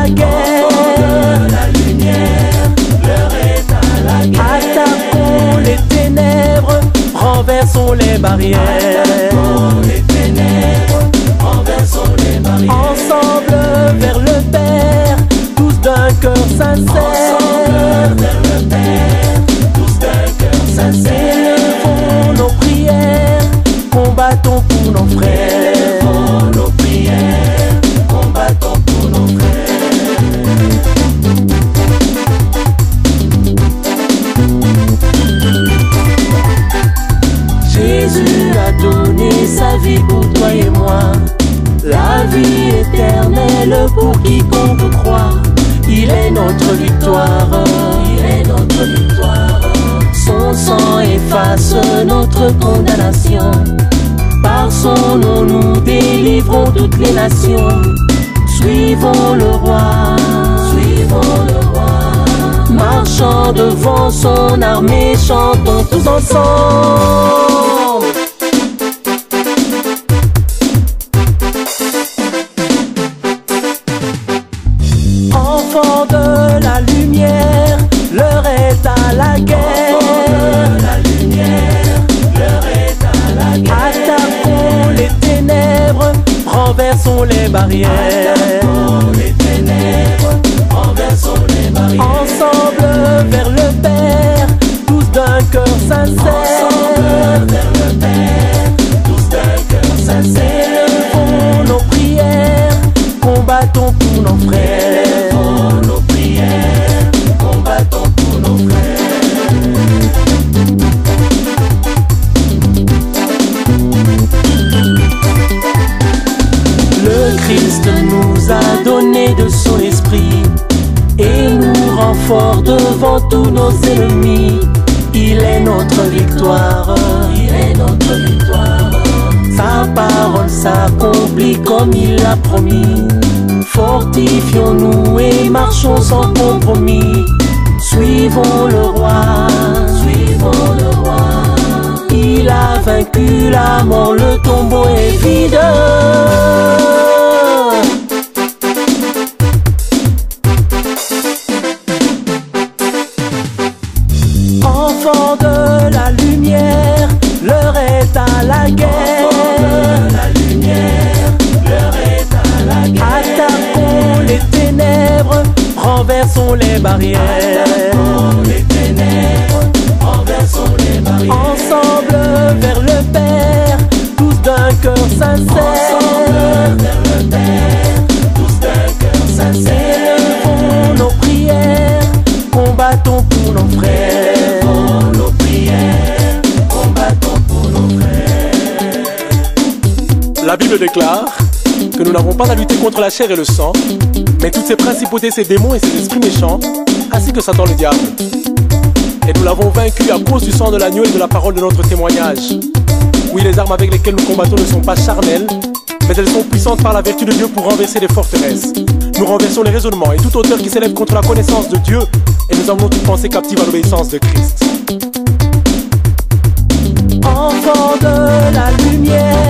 la guerre. Enfants de la lumière, l'heure est à la guerre. Attaquons les ténèbres, renversons les barrières. Attaquons les ténèbres, renversons les barrières. Ensemble vers le Père, tous d'un cœur sincère. Ensemble vers le Père, tous d'un cœur sincère. Élevons nos prières, combattons pour nos frères. Élevons nos prières, combattons pour nos frères. Jésus a donné sa vie pour toi et moi, la vie éternelle pour quiconque croit. Il est notre victoire, Il est notre victoire. son sang efface notre condamnation. Par son nom nous délivrons toutes les nations. Suivons le roi, Suivons le roi. marchant devant son armée, chantons tous ensemble. Enfants de la lumière, l'heure est à la guerre. Enfants de la lumière, l'heure est à la guerre. Attaquons les ténèbres, renversons les barrières. Attaquons les ténèbres, renversons les barrières. Ensemble vers le Père, tous d'un cœur sincère. Ensemble vers le Père, tous d'un cœur sincère. Élevons nos prières, combattons pour nos frères. Élevons nos prières, combattons pour nos frères. Le Christ nous a donné de son esprit et nous rend forts devant tous nos ennemis. Il est notre victoire, Il est notre victoire. sa parole s'accomplit comme il l'a promis. Fortifions-nous et marchons sans compromis. Suivons le roi, Suivons le roi. il a vaincu la mort, le tombeau est vide. Enfants de la lumière, l'heure est à la guerre. Enfants de la lumière, l'heure est à la guerre. Attaquons les ténèbres, renversons les barrières. Attaquons les ténèbres, renversons les barrières. Ensemble vers le Père, tous d'un cœur sincère. Ensemble vers le Père, tous d'un cœur sincère. Élevons nos prières, combattons pour nos frères. Élevons nos prières, combattons pour nos frères. La Bible déclare que nous n'avons pas à lutter contre la chair et le sang, mais toutes ces principautés, ces démons et ces esprits méchants, ainsi que Satan le diable. Et nous l'avons vaincu à cause du sang de l'agneau et de la parole de notre témoignage. Oui, les armes avec lesquelles nous combattons ne sont pas charnelles, mais elles sont puissantes par la vertu de Dieu pour renverser les forteresses. Nous renversons les raisonnements et toute hauteur qui s'élève contre la connaissance de Dieu, et nous emmenons toute pensée captive à l'obéissance de Christ. Enfants de la lumière,